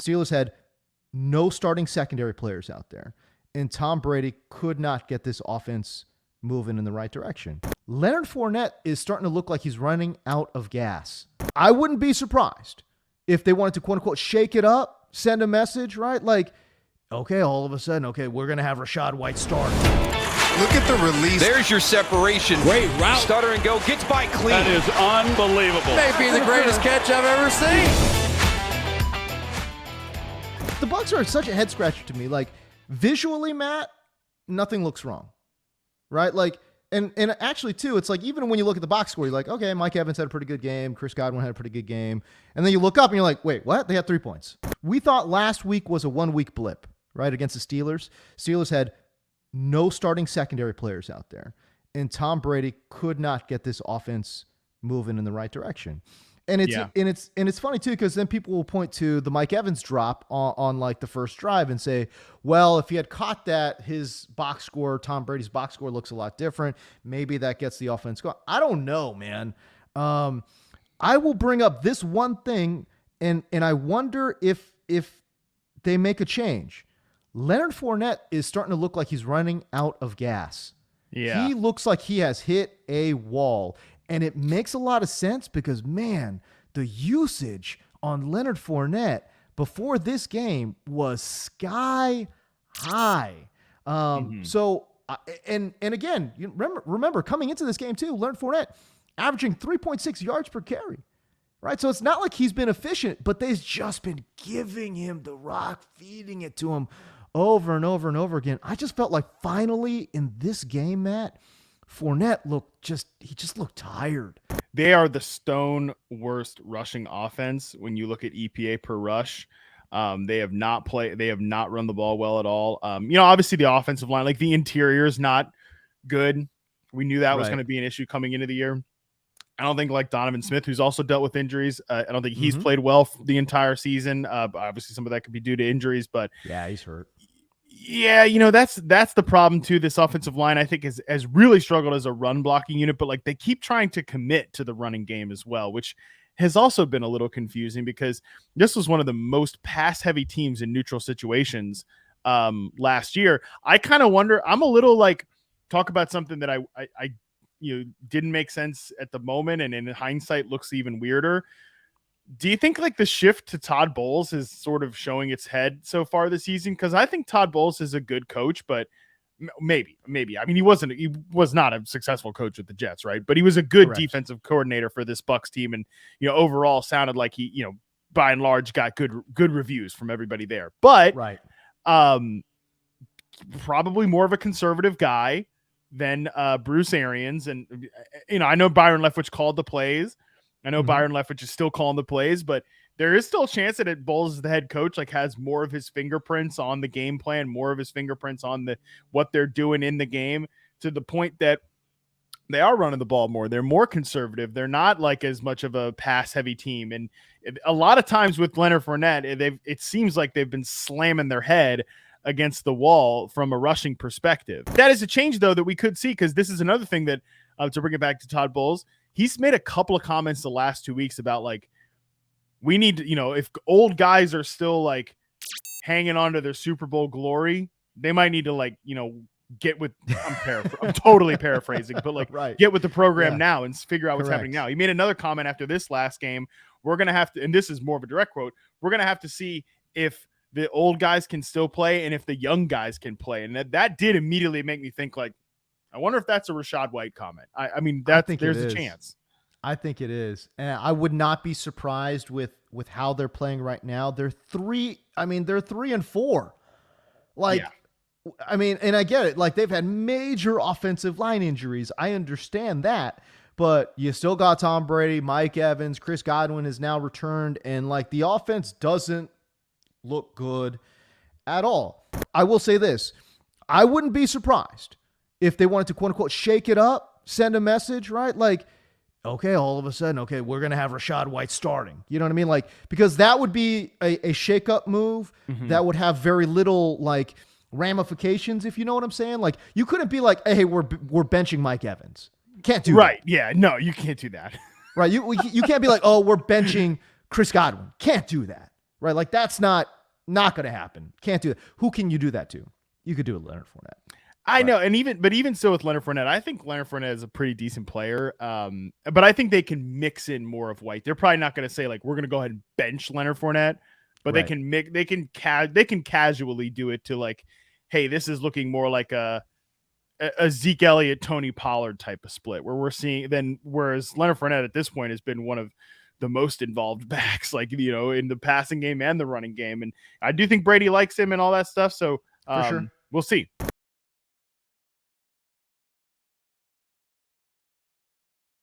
Steelers had no starting secondary players out there, and Tom Brady could not get this offense moving in the right direction. Leonard Fournette is starting to look like he's running out of gas. I wouldn't be surprised if they wanted to, quote unquote, shake it up, send a message, right? Like, okay, all of a sudden, okay, we're going to have Rachaad White start. Look at the release. There's your separation. Great route. Stutter and go. Gets by clean. That is unbelievable. Maybe the greatest catch I've ever seen. The Bucs are such a head scratcher to me. Like, visually, Matt, nothing looks wrong, right? Like, and actually, too, it's like, even when you look at the box score, you're like, okay, Mike Evans had a pretty good game. Chris Godwin had a pretty good game. And then you look up and you're like, wait, what? They had 3 points. We thought last week was a 1 week blip, right? Against the Steelers. Steelers had no starting secondary players out there, and Tom Brady could not get this offense moving in the right direction. And it's funny too, because then people will point to the Mike Evans drop on like the first drive and say, well, if he had caught that, his box score, Tom Brady's box score, looks a lot different. Maybe that gets the offense going. I don't know, man. I will bring up this one thing, and I wonder if they make a change. Leonard Fournette is starting to look like he's running out of gas. Yeah. He looks like he has hit a wall. And it makes a lot of sense because, man, the usage on Leonard Fournette before this game was sky high. So, and again, you remember coming into this game too, Leonard Fournette averaging 3.6 yards per carry. Right, so it's not like he's been efficient, but they've just been giving him the rock, feeding it to him over and over and over again. I just felt like finally in this game, Matt, Fournette looked tired. They are the stone worst rushing offense when you look at EPA per rush. They have not run the ball well at all. Obviously the offensive line, like the interior, is not good. We knew that was going to be an issue coming into the year. I don't think like Donovan Smith, who's also dealt with injuries. I don't think he's played well the entire season. Obviously, some of that could be due to injuries, but yeah, he's hurt. Yeah, that's the problem too. This offensive line, I think, has really struggled as a run blocking unit, but like they keep trying to commit to the running game as well, which has also been a little confusing because this was one of the most pass heavy teams in neutral situations last year. I kind of wonder. I'm a little like talk about something that I didn't make sense at the moment, and in hindsight looks even weirder. Do you think like the shift to Todd Bowles is sort of showing its head so far this season? Because I think Todd Bowles is a good coach, but maybe. I mean, he was not a successful coach with the Jets, right? But he was a good defensive coordinator for this Bucs team, and overall sounded like he, by and large, got good reviews from everybody there. But probably more of a conservative guy than Bruce Arians. And, I know Byron Leftwich called the plays. I know Byron Leftwich is still calling the plays, but there is still a chance that Bowles is the head coach, like has more of his fingerprints on the game plan, more of his fingerprints on what they're doing in the game, to the point that they are running the ball more. They're more conservative. They're not like as much of a pass heavy team. And a lot of times with Leonard Fournette, it seems like they've been slamming their head against the wall from a rushing perspective. That is a change, though, that we could see, because this is another thing that, to bring it back to Todd Bowles, he's made a couple of comments the last 2 weeks about like, we need to, if old guys are still like hanging on to their Super Bowl glory, they might need to like, get with, I'm totally paraphrasing, but like get with the program now and figure out what's happening now. He made another comment after this last game. We're going to have to, and this is more of a direct quote, we're going to have to see if the old guys can still play and if the young guys can play. And that did immediately make me think like, I wonder if that's a Rachaad White comment. I mean, there's a chance. I think it is. And I would not be surprised with how they're playing right now. They're 3-4. Like, I mean, and I get it. Like, they've had major offensive line injuries. I understand that. But you still got Tom Brady, Mike Evans, Chris Godwin has now returned. And like, the offense doesn't look good at all. I will say this. I wouldn't be surprised if they wanted to, quote unquote, shake it up, send a message, right? Like, okay, all of a sudden, okay, we're going to have Rachaad White starting. You know what I mean? Like, because that would be a shake-up move that would have very little, like, ramifications, if you know what I'm saying. Like, you couldn't be like, hey, we're benching Mike Evans. Can't do that. Right, yeah, no, you can't do that. Right, you can't be like, oh, we're benching Chris Godwin. Can't do that. Right, like, that's not Not going to happen. Can't do it. Who can you do that to? You could do it, Leonard Fournette. I know, and even so with Leonard Fournette, I think Leonard Fournette is a pretty decent player. But I think they can mix in more of White. They're probably not going to say like we're going to go ahead and bench Leonard Fournette, but Right. they can casually do it to like, hey, this is looking more like a Zeke Elliott, Tony Pollard type of split where we're seeing whereas Leonard Fournette at this point has been one of the most involved backs, like, you know, in the passing game and the running game. And I do think Brady likes him and all that stuff. So For sure. We'll see.